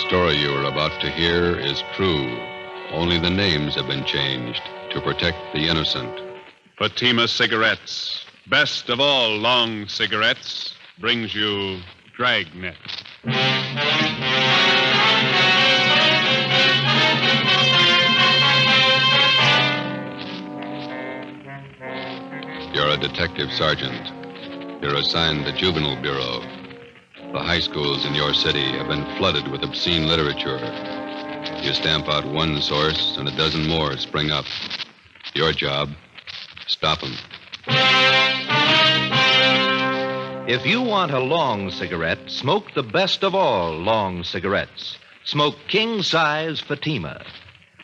story you are about to hear is true. Only the names have been changed to protect the innocent. Fatima Cigarettes, best of all long cigarettes, brings you Dragnet. You're a detective sergeant. You're assigned the Juvenile Bureau. The high schools in your city have been flooded with obscene literature. You stamp out one source, and a dozen more spring up. Your job, stop them. If you want a long cigarette, smoke the best of all long cigarettes. Smoke king-size Fatima.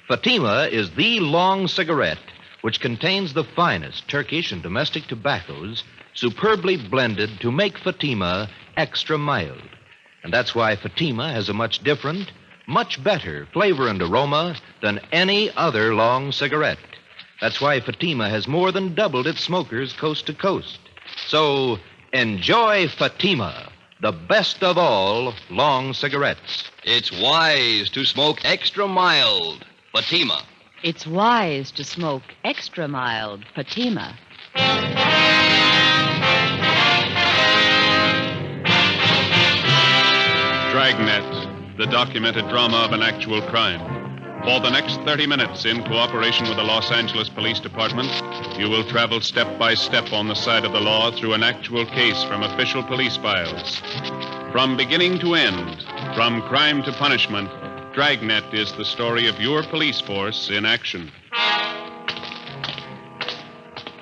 Fatima is the long cigarette which contains the finest Turkish and domestic tobaccos superbly blended to make Fatima extra mild. And that's why Fatima has a much different, much better flavor and aroma than any other long cigarette. That's why Fatima has more than doubled its smokers coast to coast. So enjoy Fatima, the best of all long cigarettes. It's wise to smoke extra mild. Fatima. It's wise to smoke extra mild Fatima. Dragnet, the documented drama of an actual crime. For the next 30 minutes, in cooperation with the Los Angeles Police Department, you will travel step by step on the side of the law through an actual case from official police files. From beginning to end, from crime to punishment, Dragnet is the story of your police force in action.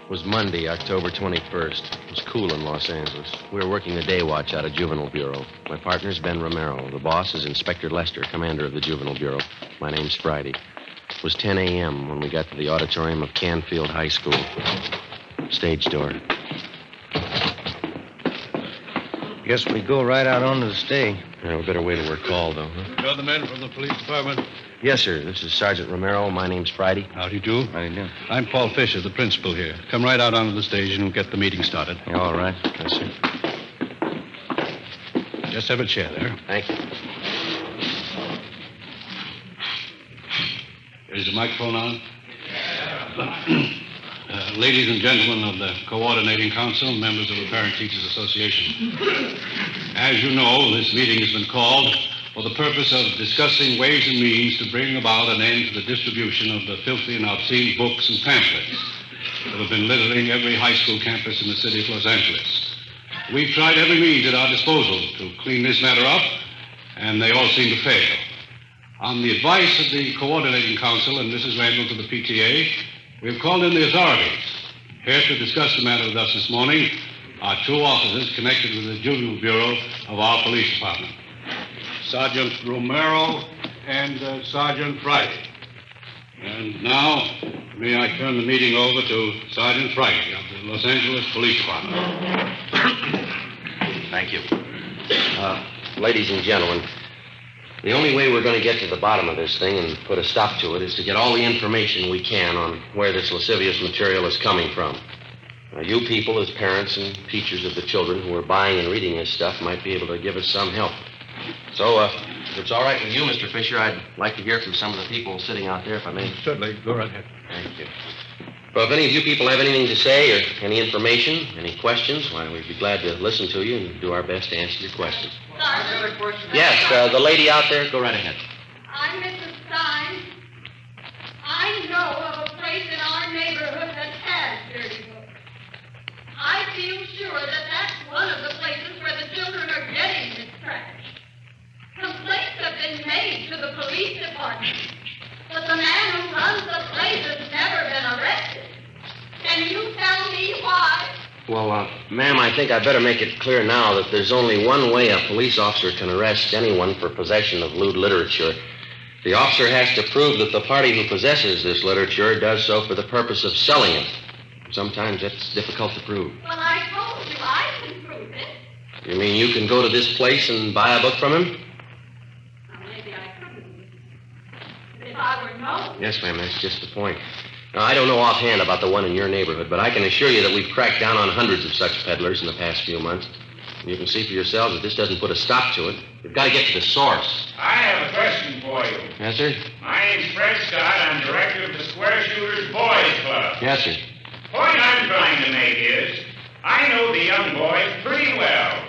It was Monday, October 21st. It was cool in Los Angeles. We were working the day watch out of Juvenile Bureau. My partner's Ben Romero. The boss is Inspector Lester, commander of the Juvenile Bureau. My name's Friday. It was 10 a.m. when we got to the auditorium of Canfield High School. Stage door. Guess we go right out onto the stage. Yeah, we better wait till we're called, though, huh? You're the men from the police department? Yes, sir. This is Sergeant Romero. My name's Friday. How do you do? How do you do? I'm Paul Fisher, the principal here. Come right out onto the stage and we'll get the meeting started. You all right? Yes, sir. Just have a chair there. Thank you. Is the microphone on? Ladies and gentlemen of the Coordinating Council, members of the Parent Teachers Association. As you know, this meeting has been called for the purpose of discussing ways and means to bring about an end to the distribution of the filthy and obscene books and pamphlets that have been littering every high school campus in the city of Los Angeles. We've tried every means at our disposal to clean this matter up, and they all seem to fail. On the advice of the Coordinating Council and Mrs. Randall to the PTA, we've called in the authorities. Here to discuss the matter with us this morning are two officers connected with the Juvenile Bureau of our police department. Sergeant Romero and Sergeant Friday. And now, may I turn the meeting over to Sergeant Friday of the Los Angeles Police Department. Thank you. Ladies and gentlemen, the only way we're going to get to the bottom of this thing and put a stop to it is to get all the information we can on where this lascivious material is coming from. You people, as parents and teachers of the children who are buying and reading this stuff, might be able to give us some help. So, if it's all right with you, Mr. Fisher, I'd like to hear from some of the people sitting out there, if I may. Certainly. Go right ahead. Thank you. Well, if any of you people have anything to say or any information, any questions, why, we'd be glad to listen to you and do our best to answer your questions. Yes, the lady out there, go right ahead. I'm Mrs. Stein. I know of a place in our neighborhood that has dirty books. I feel sure that that's one of the places where the children are getting this trash. Complaints have been made to the police department, but the man who runs the place has never been arrested. Can you tell me why? Well, ma'am, I think I better make it clear now that there's only one way a police officer can arrest anyone for possession of lewd literature. The officer has to prove that the party who possesses this literature does so for the purpose of selling it. Sometimes that's difficult to prove. Well, I told you I can prove it. You mean you can go to this place and buy a book from him? Well, maybe I couldn't. If I were known. Yes, ma'am, that's just the point. Now, I don't know offhand about the one in your neighborhood, but I can assure you that we've cracked down on hundreds of such peddlers in the past few months. You can see for yourselves that this doesn't put a stop to it. We've got to get to the source. I have a question for you. Yes, sir? My name's Fred Scott. I'm director of the Square Shooters Boys Club. Yes, sir. The point I'm trying to make is, I know the young boys pretty well.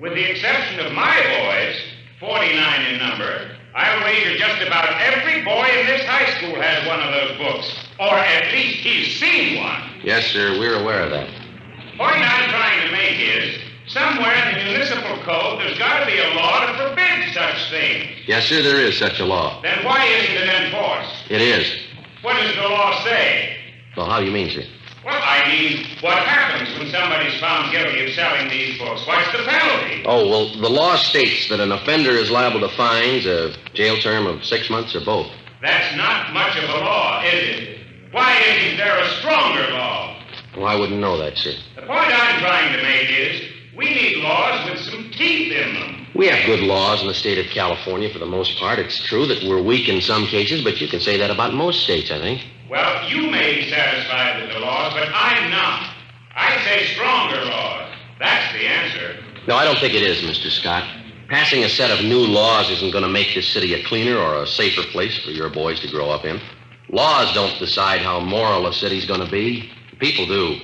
With the exception of my boys, 49 in number, I'll wager just about every boy in this high school has one of those books. Or at least he's seen one. Yes, sir. We're aware of that. The point I'm trying to make is, somewhere in the municipal code, there's got to be a law to forbid such things. Yes, sir, there is such a law. Then why isn't it enforced? It is. What does the law say? Well, how do you mean, sir? Well, I mean, what happens when somebody's found guilty of selling these books? What's the penalty? Oh, well, the law states that an offender is liable to fines, a jail term of 6 months, or both. That's not much of a law, is it? Why isn't there a stronger law? Well, I wouldn't know that, sir. The point I'm trying to make is, we need laws with some teeth in them. We have good laws in the state of California for the most part. It's true that we're weak in some cases, but you can say that about most states, I think. Well, you may be satisfied with the laws, but I'm not. I say stronger laws. That's the answer. No, I don't think it is, Mr. Scott. Passing a set of new laws isn't going to make this city a cleaner or a safer place for your boys to grow up in. Laws don't decide how moral a city's going to be. People do.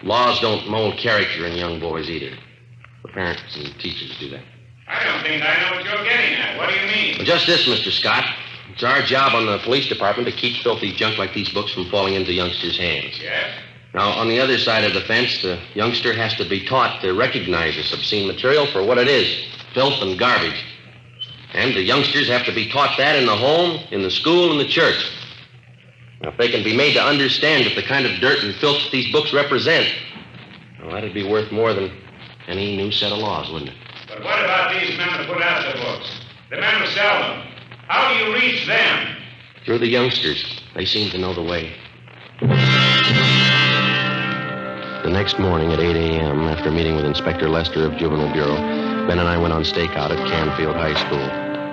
Laws don't mold character in young boys either. The parents and teachers do that. I don't think I know what you're getting at. What do you mean? Well, just this, Mr. Scott. It's our job on the police department to keep filthy junk like these books from falling into youngsters' hands. Yes? Now, on the other side of the fence, the youngster has to be taught to recognize this obscene material for what it is, filth and garbage. And the youngsters have to be taught that in the home, in the school, and the church. Now, if they can be made to understand that the kind of dirt and filth that these books represent, well, that'd be worth more than any new set of laws, wouldn't it? But what about these men that put out the books? The men who sell them? How do you reach them? Through the youngsters. They seem to know the way. The next morning at 8 a.m., after meeting with Inspector Lester of Juvenile Bureau, Ben and I went on stakeout at Canfield High School.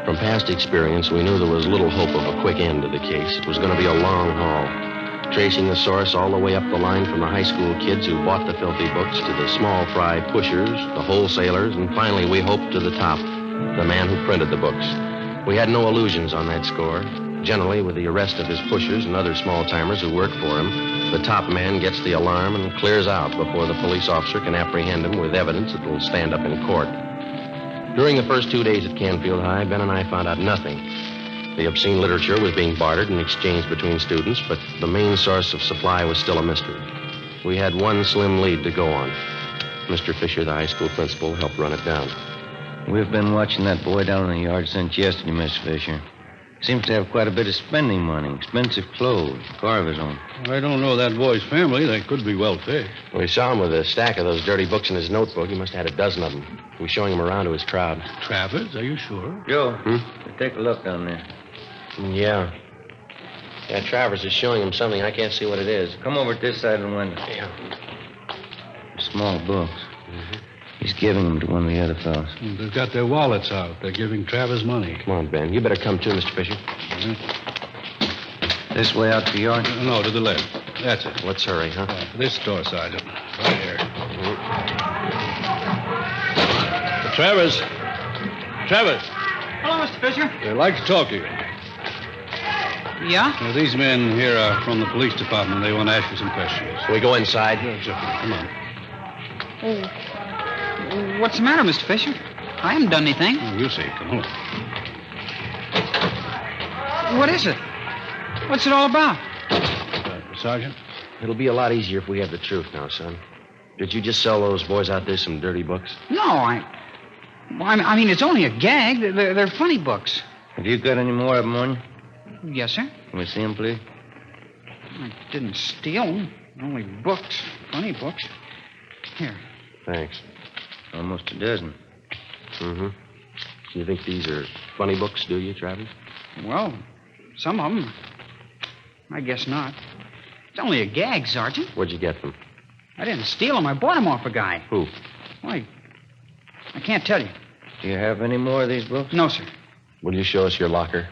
From past experience, we knew there was little hope of a quick end to the case. It was going to be a long haul, tracing the source all the way up the line from the high school kids who bought the filthy books to the small fry pushers, the wholesalers, and finally, we hoped, to the top, the man who printed the books. We had no illusions on that score. Generally, with the arrest of his pushers and other small-timers who work for him, the top man gets the alarm and clears out before the police officer can apprehend him with evidence that will stand up in court. During the first 2 days at Canfield High, Ben and I found out nothing. The obscene literature was being bartered and exchanged between students, but the main source of supply was still a mystery. We had one slim lead to go on. Mr. Fisher, the high school principal, helped run it down. We've been watching that boy down in the yard since yesterday, Mr. Fisher. Seems to have quite a bit of spending money, expensive clothes, car of his own. I don't know that boy's family. They could be well-fed. We saw him with a stack of those dirty books in his notebook. He must have had a dozen of them. He was showing them around to his crowd. Travers, are you sure? Joe, take a look down there. Yeah. Yeah, Travers is showing him something. I can't see what it is. Come over to this side of the window. Yeah. Small books. Mm-hmm. He's giving them to one of the other fellows. They've got their wallets out. They're giving Travers money. Come on, Ben. You better come too, Mr. Fisher. Mm-hmm. This way out to the yard? No, to the left. That's it. Let's hurry, huh? This door, Sergeant. Right here. Travers. Travers. Hello, Mr. Fisher. I'd like to talk to you. Yeah? Now, these men here are from the police department. They want to ask you some questions. Can we go inside? Yeah, sure. Come on. Oh. What's the matter, Mr. Fisher? I haven't done anything. Oh, you see. Come on. What is it? What's it all about? Sergeant? It'll be a lot easier if we have the truth now, son. Did you just sell those boys out there some dirty books? No, I mean, it's only a gag. They're funny books. Have you got any more of them on you? Yes, sir. Can we see them, please? I didn't steal them. Only books. Funny books. Here. Thanks. Almost a dozen. Mm-hmm. You think these are funny books, do you, Travis? Well, some of them. I guess not. It's only a gag, Sergeant. Where'd you get them? I didn't steal them. I bought them off a guy. Who? Why, I can't tell you. Do you have any more of these books? No, sir. Will you show us your locker?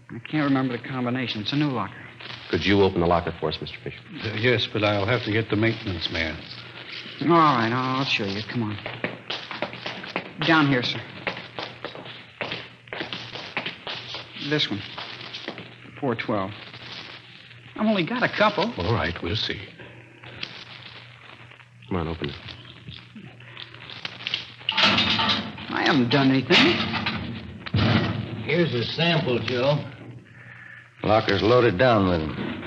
I can't remember the combination. It's a new locker. Could you open the locker for us, Mr. Fisher? Yes, but I'll have to get the maintenance man. All right, I'll show you. Come on. Down here, sir. This one. 412. I've only got a couple. All right, we'll see. Come on, open it. I haven't done anything. Here's a sample, Joe. Locker's loaded down with them.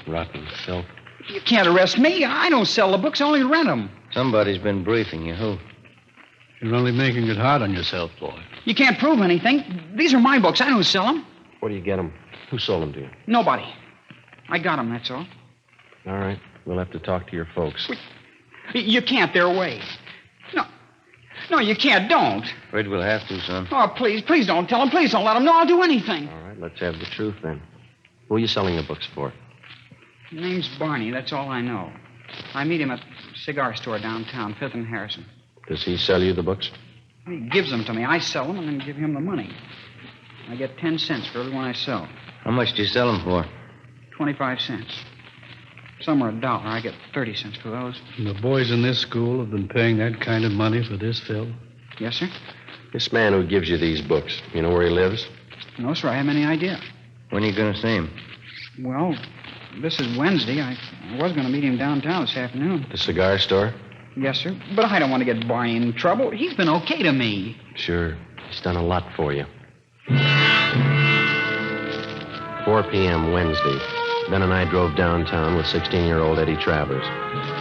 Rotten filth. You can't arrest me. I don't sell the books. I only rent them. Somebody's been briefing you. Who? You're only making it hard on yourself, boy. You can't prove anything. These are my books. I don't sell them. Where do you get them? Who sold them to you? Nobody. I got them, that's all. All right. We'll have to talk to your folks. You can't. They're away. No, you can't. Don't. Afraid we'll have to, son. Oh, please don't tell them. Please don't let them know I'll do anything. All right, let's have the truth then. Who are you selling the books for? His name's Barney. That's all I know. I meet him at a cigar store downtown, 5th and Harrison. Does he sell you the books? He gives them to me. I sell them and then give him the money. I get 10 cents for every one I sell. How much do you sell them for? 25 cents. Some are $1. I get 30 cents for those. And the boys in this school have been paying that kind of money for this film? Yes, sir? This man who gives you these books, you know where he lives? No, sir. I haven't any idea. When are you going to see him? Well, this is Wednesday. I was going to meet him downtown this afternoon. The cigar store? Yes, sir. But I don't want to get Barney in trouble. He's been okay to me. Sure. He's done a lot for you. 4 p.m. Wednesday. Ben and I drove downtown with 16-year-old Eddie Travers.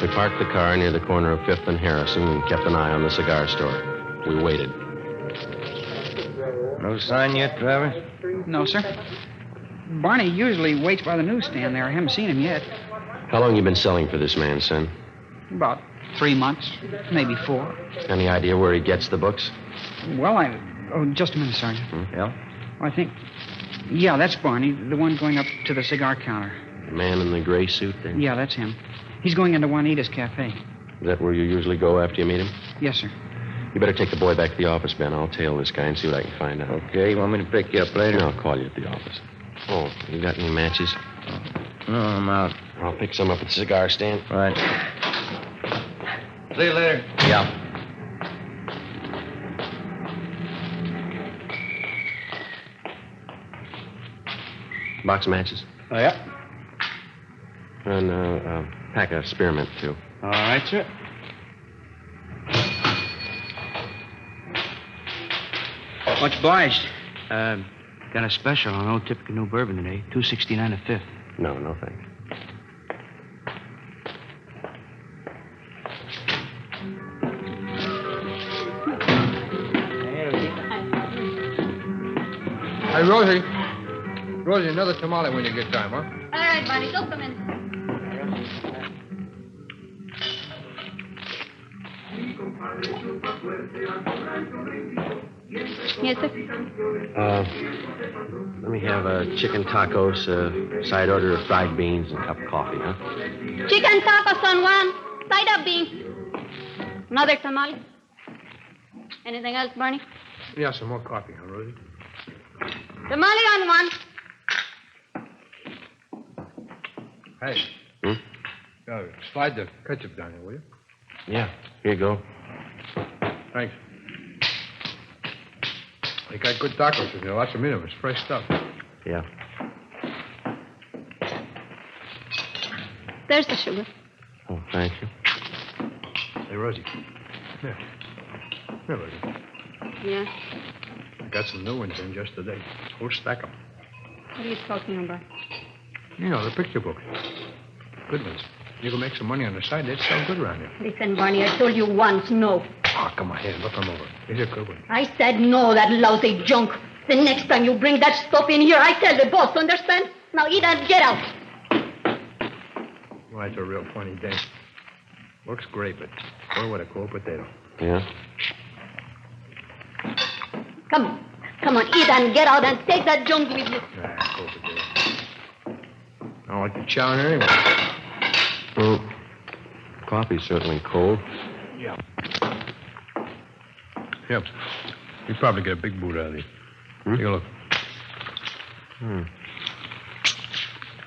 We parked the car near the corner of 5th and Harrison and kept an eye on the cigar store. We waited. No sign yet, Travers? No, sir. Barney usually waits by the newsstand there. I haven't seen him yet. How long you been selling for this man, son? About 3 months, maybe 4. Any idea where he gets the books? Well, Oh, just a minute, Sergeant. Yeah? I think... Yeah, that's Barney, the one going up to the cigar counter. The man in the gray suit there? Yeah, that's him. He's going into Juanita's Cafe. Is that where you usually go after you meet him? Yes, sir. You better take the boy back to the office, Ben. I'll tail this guy and see what I can find out. Okay, you want me to pick you up later? I'll call you at the office. Oh, you got any matches? No, I'm out. I'll pick some up at the cigar stand. Right. See you later. Yeah. Box of matches. Oh, yeah. And a pack of spearmint, too. All right, sir. Much obliged. Got a special on Old Typical New Bourbon today. $2.69 a fifth. No, thanks. Hey, Rosie. Rosie, another tamale when you get time, huh? All right, Barney, go come in. Yes, sir. Let me have chicken tacos, a side order of fried beans, and a cup of coffee, huh? Chicken tacos on one, side of beans. Another tamale. Anything else, Barney? Yeah, some more coffee, huh, Rosie? Tamale on one. Hey. Slide the ketchup down here, will you? Yeah, here you go. Thanks. They got good tacos in there. Lots of meat of them. It's fresh stuff. Yeah. There's the sugar. Oh, thank you. Hey, Rosie. Here. Here, Rosie. Yeah. I got some new ones in just today. Whole stack of them. What are you talking about? You know, the picture books. Good ones. You can make some money on the side. They'd sell good around here. Listen, Barney, I told you once, no. Oh, come on, here. Look them over. These are good ones. I said no, that lousy junk. The next time you bring that stuff in here, I tell the boss, understand? Now eat and get out. Well, that's a real funny day. Looks great, but boy, what a cold potato. Yeah? Come on, eat and get out and take that junk with you. Cold potato. I don't like the chow in here anyway. Well, coffee's certainly cold. Yeah. Yep. You probably get a big boot out of these. Take a look.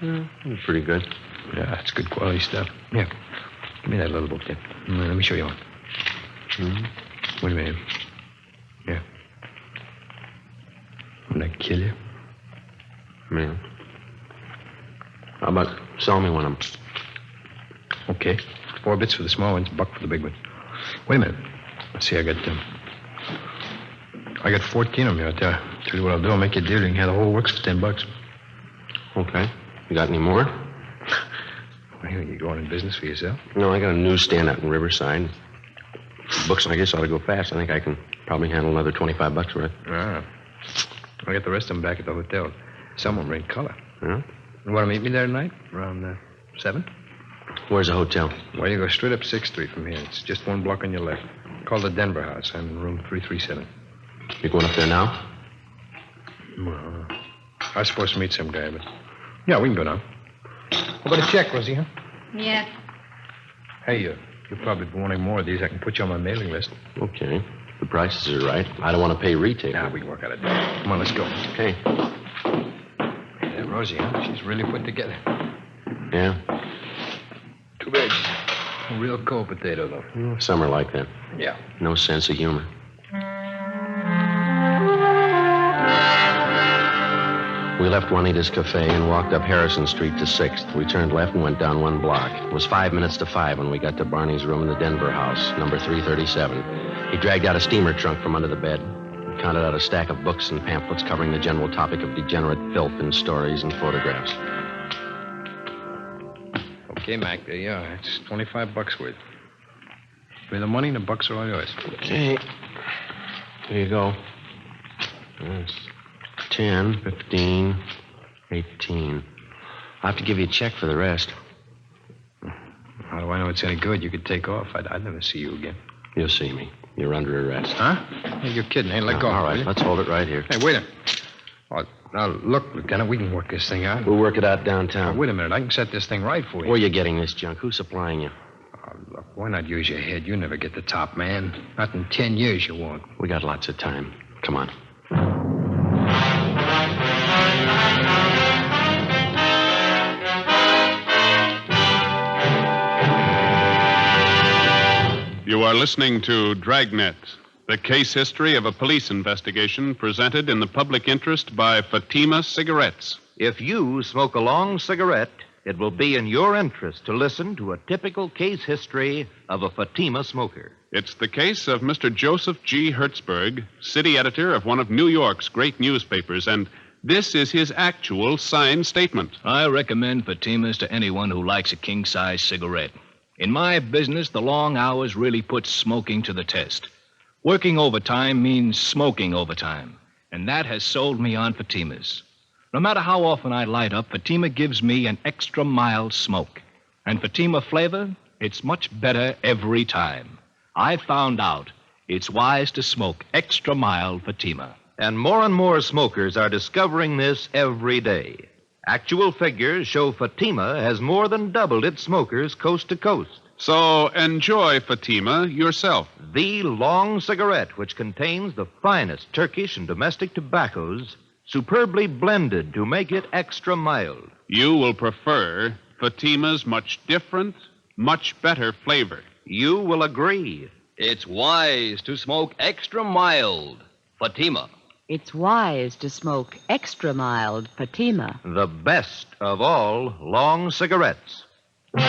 That's pretty good. Yeah, it's good quality stuff. Here. Give me that little book there. Let me show you one. Wait a minute. When I kill you? Man. How about sell me one of them? Okay. 4 bits for the small ones, $1 for the big ones. Wait a minute. Let's see, I got 14 of them out there. Tell you what I'll do. I'll make you a deal. You can have the whole works for $10. Okay. You got any more? Well, you going in business for yourself? No, I got a newsstand out in Riverside. Books, I guess, ought to go fast. I think I can probably handle another $25 worth. Ah. I got the rest of them back at the hotel. Some of them are in color. Yeah? You want to meet me there tonight? Around 7? Where's the hotel? Well, you go straight up 6th Street from here. It's just 1 block on your left. Call the Denver House. I'm in room 337. You going up there now? Well, I was supposed to meet some guy, but... Yeah, we can go now. How about a check, Rosie, huh? Yes. Hey, you'll probably be wanting more of these. I can put you on my mailing list. Okay. The prices are right. I don't want to pay retail. Yeah, we can work out a deal. Come on, let's go. Okay. Yeah, Rosie, huh? She's really put together. Yeah? Too bad. A real cold potato, though. Some are like that. Yeah. No sense of humor. We left Juanita's Cafe and walked up Harrison Street to 6th. We turned left and went down 1 block. It was 5 minutes to 5 when we got to Barney's room in the Denver house, number 337. He dragged out a steamer trunk from under the bed and counted out a stack of books and pamphlets covering the general topic of degenerate filth in stories and photographs. Okay, Mac, there you are. It's $25 worth. Pay the money and the bucks are all yours. Okay. Here you go. Yes. 10, 15, 18. I'll have to give you a check for the rest. How do I know it's any good? You could take off. I'd never see you again. You'll see me. You're under arrest. Huh? Hey, you're kidding. Hey, let go. All right, let's hold it right here. Hey, wait a minute. Oh, now, look, Lieutenant, we can work this thing out. We'll work it out downtown. Wait a minute. I can set this thing right for you. Where are you getting this junk? Who's supplying you? Oh, look, why not use your head? You never get the top, man. Not in 10 years you won't. We got lots of time. Come on. You are listening to Dragnet, the case history of a police investigation presented in the public interest by Fatima Cigarettes. If you smoke a long cigarette, it will be in your interest to listen to a typical case history of a Fatima smoker. It's the case of Mr. Joseph G. Hertzberg, city editor of one of New York's great newspapers, and this is his actual signed statement. I recommend Fatimas to anyone who likes a king-size cigarette. In my business, the long hours really put smoking to the test. Working overtime means smoking overtime, and that has sold me on Fatimas. No matter how often I light up, Fatima gives me an extra mild smoke. And Fatima flavor, it's much better every time. I found out it's wise to smoke extra mild Fatima. And more smokers are discovering this every day. Actual figures show Fatima has more than doubled its smokers coast to coast. So enjoy Fatima yourself. The long cigarette, which contains the finest Turkish and domestic tobaccos, superbly blended to make it extra mild. You will prefer Fatima's much different, much better flavor. You will agree. It's wise to smoke extra mild. Fatima. It's wise to smoke extra mild Fatima. The best of all long cigarettes. The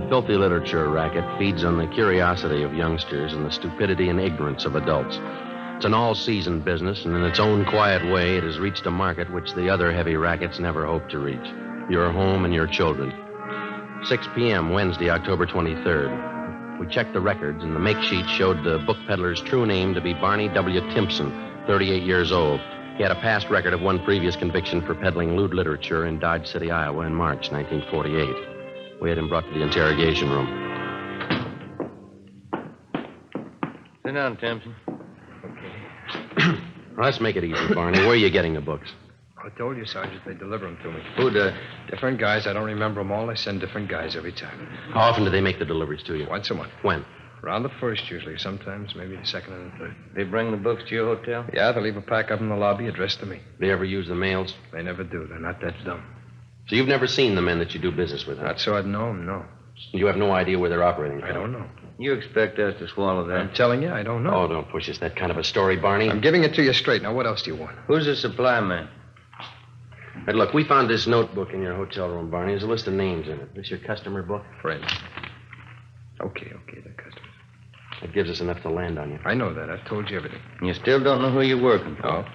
filthy literature racket feeds on the curiosity of youngsters and the stupidity and ignorance of adults. It's an all-season business, and in its own quiet way, it has reached a market which the other heavy rackets never hoped to reach. Your home and your children. 6 p.m., Wednesday, October 23rd. We checked the records, and the make sheet showed the book peddler's true name to be Barney W. Timpson, 38 years old. He had a past record of one previous conviction for peddling lewd literature in Dodge City, Iowa in March 1948. We had him brought to the interrogation room. Sit down, Timpson. Let's make it easy, Barney. Where are you getting the books? I told you, Sergeant, they deliver them to me. Who'd, Different guys. I don't remember them all. They send different guys every time. How often do they make the deliveries to you? Once a month. When? Around the first, usually. Sometimes maybe the second and the third. They bring the books to your hotel? Yeah, they leave a pack up in the lobby addressed to me. They ever use the mails? They never do. They're not that dumb. So you've never seen the men that you do business with, huh? Not so I'd know them, no. You have no idea where they're operating from? I don't know. You expect us to swallow that? I'm telling you, I don't know. Oh, don't push us that kind of a story, Barney. I'm giving it to you straight. Now, what else do you want? Who's the supply man? Hey, look, we found this notebook in your hotel room, Barney. There's a list of names in it. This your customer book? Friends. Okay, the customers. That gives us enough to land on you. I know that. I've told you everything. You still don't know who you're working for? Oh?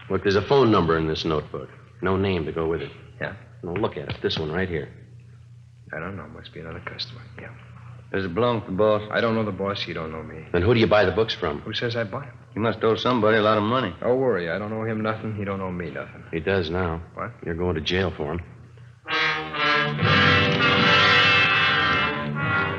Look, there's a phone number in this notebook. No name to go with it. Yeah? Now, look at it. This one right here. I don't know. Must be another customer. Yeah. Does it belong to the boss? I don't know the boss. You don't know me. Then who do you buy the books from? Who says I buy them? You must owe somebody a lot of money. Don't worry. I don't owe him nothing. He don't owe me nothing. He does now. What? You're going to jail for him.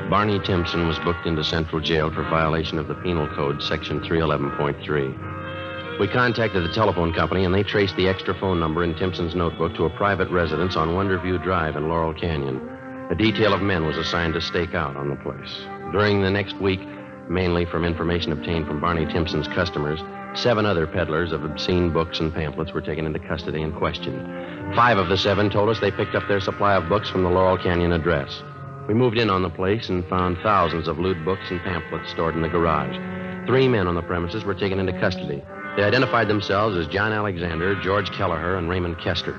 Barney Timpson was booked into Central Jail for violation of the Penal Code, Section 311.3. We contacted the telephone company, and they traced the extra phone number in Timpson's notebook to a private residence on Wonderview Drive in Laurel Canyon. A detail of men was assigned to stake out on the place. During the next week, mainly from information obtained from Barney Timpson's customers, 7 other peddlers of obscene books and pamphlets were taken into custody and questioned. 5 of the 7 told us they picked up their supply of books from the Laurel Canyon address. We moved in on the place and found thousands of lewd books and pamphlets stored in the garage. 3 men on the premises were taken into custody. They identified themselves as John Alexander, George Kelleher, and Raymond Kester.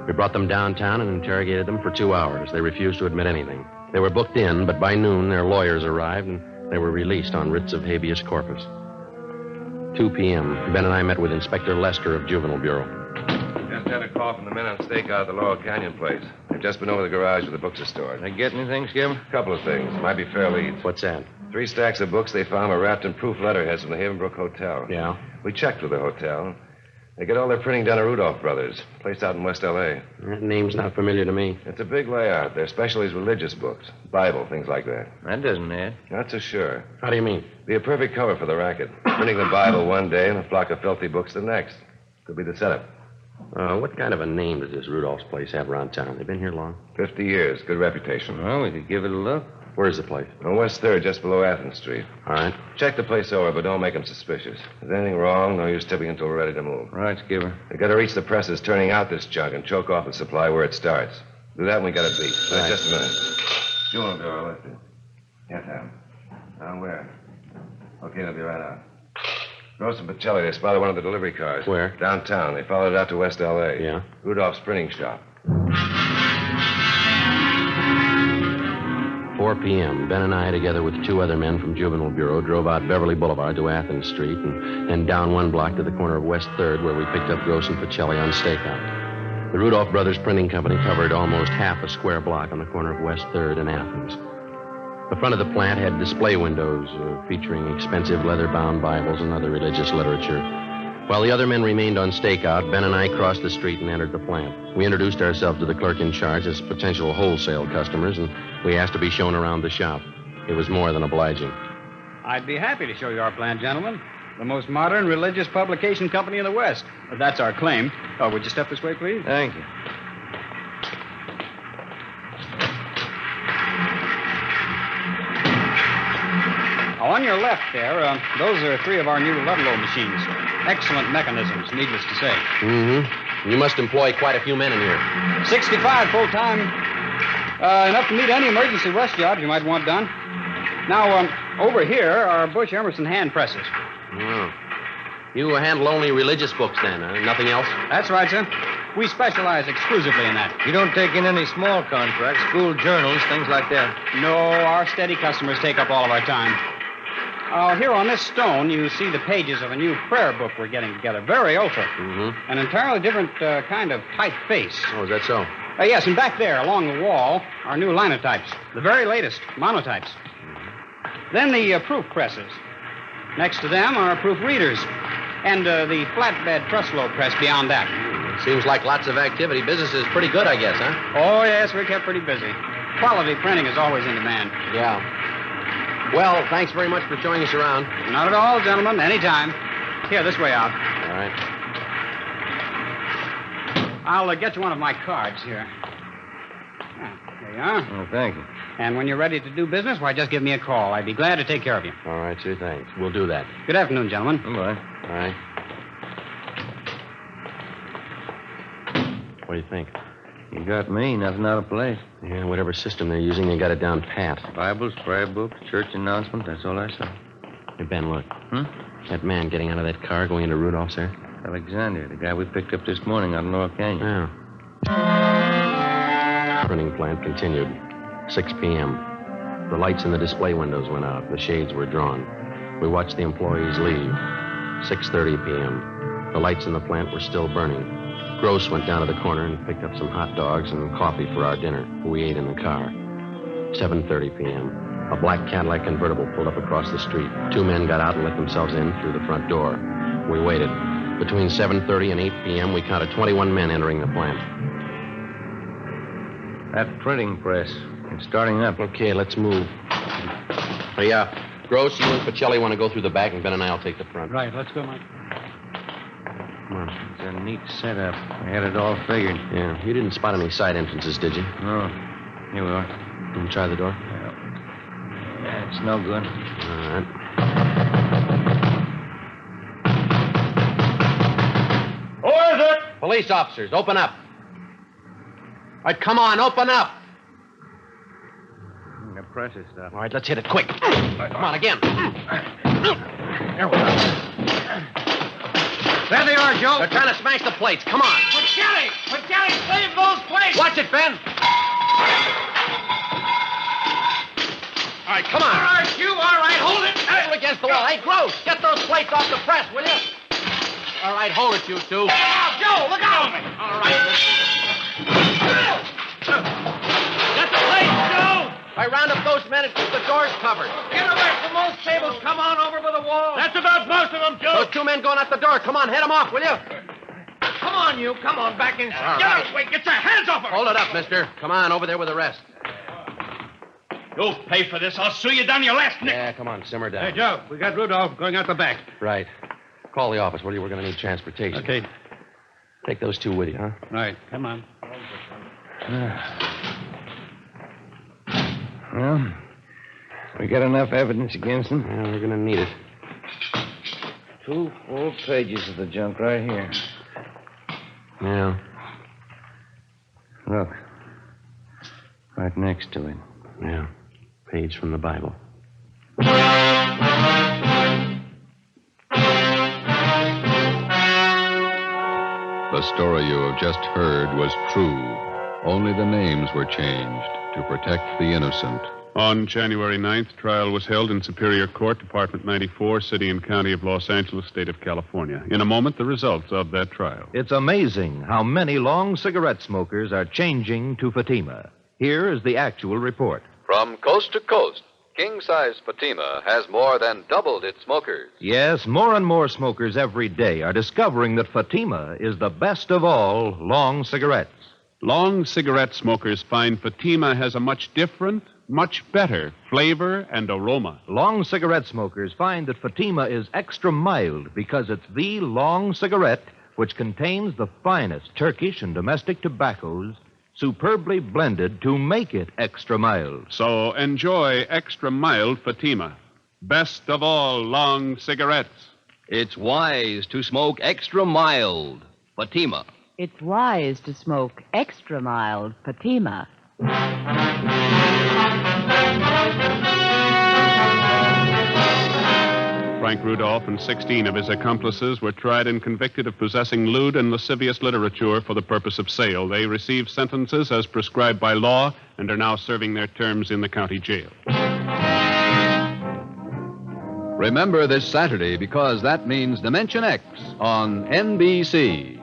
We brought them downtown and interrogated them for 2 hours. They refused to admit anything. They were booked in, but by noon their lawyers arrived and they were released on writs of habeas corpus. 2 p.m. Ben and I met with Inspector Lester of Juvenile Bureau. Just had a call from the men on stakeout at the Laurel Canyon place. They've just been over the garage where the books are stored. They get anything, Skipper? A couple of things. Might be fair leads. What's that? 3 stacks of books they found were wrapped in proof letterheads from the Havenbrook Hotel. Yeah? We checked with the hotel. They get all their printing done at Rudolph Brothers, place out in West L.A. That name's not familiar to me. It's a big layout. Their specialty is religious books, Bible, things like that. That doesn't add. Not so sure. How do you mean? Be a perfect cover for the racket. Printing the Bible one day and a flock of filthy books the next. Could be the setup. What kind of a name does this Rudolph's place have around town? They've been here long? 50 years. Good reputation. Well, we could give it a look. Where's the place? On West 3rd, just below Athens Street. All right. Check the place over, but don't make them suspicious. If there's anything wrong, no use tipping until we're ready to move. Right, Skipper. They got to reach the presses turning out this junk and choke off the supply where it starts. Do that and we got it beat. Right. Just a minute. Juvenile Bureau, let's do. Yes, Adam. Down where? Okay, they'll be right out. Gross and Pacelli, they spotted one of the delivery cars. Where? Downtown. They followed it out to West L.A. Yeah? Rudolph's printing shop. 4 p.m. Ben and I, together with 2 other men from Juvenile Bureau, drove out Beverly Boulevard to Athens Street and then down 1 block to the corner of West 3rd, where we picked up Gross and Pacelli on stakeout. The Rudolph Brothers Printing Company covered almost half a square block on the corner of West 3rd and Athens. The front of the plant had display windows featuring expensive leather-bound Bibles and other religious literature. While the other men remained on stakeout, Ben and I crossed the street and entered the plant. We introduced ourselves to the clerk in charge as potential wholesale customers, and we asked to be shown around the shop. It was more than obliging. I'd be happy to show you our plant, gentlemen. The most modern religious publication company in the West. That's our claim. Oh, would you step this way, please? Thank you. On your left there, those are 3 of our new Ludlow machines. Excellent mechanisms, needless to say. Mm-hmm. You must employ quite a few men in here. 65 full-time. Enough to meet any emergency rush jobs you might want done. Now, over here are Bush Emerson hand presses. Oh. You handle only religious books then, huh? Nothing else? That's right, sir. We specialize exclusively in that. You don't take in any small contracts, school journals, things like that? No, our steady customers take up all of our time. Here on this stone, you see the pages of a new prayer book we're getting together. Very ultra. Mm-hmm. An entirely different kind of typeface. Oh, is that so? Yes, and back there, along the wall, are new linotypes. The very latest, monotypes. Mm-hmm. Then the proof presses. Next to them are proof readers. And the flatbed Truslow press beyond that. Seems like lots of activity. Business is pretty good, I guess, huh? Oh, yes, we're kept pretty busy. Quality printing is always in demand. Yeah. Well, thanks very much for showing us around. Not at all, gentlemen. Anytime. Here, this way out. All right. I'll get you one of my cards here. There you are. Oh, thank you. And when you're ready to do business, why, just give me a call. I'd be glad to take care of you. All right, sir, thanks. We'll do that. Good afternoon, gentlemen. Goodbye. All right. What do you think? You got me. Nothing out of place. Yeah, whatever system they're using, they got it down pat. Bibles, prayer books, church announcement. That's all I saw. Hey, Ben, look. That man getting out of that car going into Rudolph's there? Alexander, the guy we picked up this morning out in Laurel Canyon. Yeah. Printing plant continued. 6 p.m. The lights in the display windows went out. The shades were drawn. We watched the employees leave. 6:30 p.m. The lights in the plant were still burning. Gross went down to the corner and picked up some hot dogs and coffee for our dinner. We ate in the car. 7:30 p.m. A black Cadillac convertible pulled up across the street. 2 men got out and let themselves in through the front door. We waited. Between 7:30 and 8 p.m., we counted 21 men entering the plant. That printing press is starting up. Okay, let's move. Hey, Gross, you and Pacelli want to go through the back, and Ben and I will take the front. Right, let's go, Mike. Come on. It's a neat setup. I had it all figured. Yeah, you didn't spot any side entrances, did you? No. Here we are. Can you try the door? Yeah, it's no good. All right. Who is it? Police officers, open up. All right, come on, open up. The press is stuff. All right, let's hit it quick. Come on, again. There we are. There they are, Joe. They're trying to smash the plates. Come on. Pacelli, save those plates! Watch it, Ben. All right, come on. All right, you, all right, hold it. Hold it against the wall. Hey, Gross, get those plates off the press, will you? All right, hold it, you two. Get out, Joe, look out! All right. Get the plates, Joe! I round up those men and keep the doors covered. Get away from those tables. Come on over by the wall. That's about most of them, Joe. Those 2 men going out the door. Come on, head them off, will you? Come on, you. Come on, back inside. Get out, wait. Get your hands off her. Hold it up, mister. Come on, over there with the rest. You'll pay for this. I'll sue you down your last nickel. Yeah, come on, simmer down. Hey, Joe, we got Rudolph going out the back. Right. Call the office, will you? We're going to need transportation. Okay. Take those 2 with you, huh? Right, come on. Well, we got enough evidence against them. Yeah, we're going to need it. 2 full pages of the junk right here. Yeah. Look. Right next to it. Yeah. Page from the Bible. The story you have just heard was true. Only the names were changed to protect the innocent. On January 9th, trial was held in Superior Court, Department 94, City and County of Los Angeles, State of California. In a moment, the results of that trial. It's amazing how many long cigarette smokers are changing to Fatima. Here is the actual report. From coast to coast, king-size Fatima has more than doubled its smokers. Yes, more and more smokers every day are discovering that Fatima is the best of all long cigarettes. Long cigarette smokers find Fatima has a much different, much better flavor and aroma. Long cigarette smokers find that Fatima is extra mild because it's the long cigarette which contains the finest Turkish and domestic tobaccos superbly blended to make it extra mild. So enjoy extra mild Fatima. Best of all long cigarettes. It's wise to smoke extra mild Fatima. It's wise to smoke extra mild Fatima. Frank Rudolph and 16 of his accomplices were tried and convicted of possessing lewd and lascivious literature for the purpose of sale. They received sentences as prescribed by law and are now serving their terms in the county jail. Remember this Saturday, because that means Dimension X on NBC.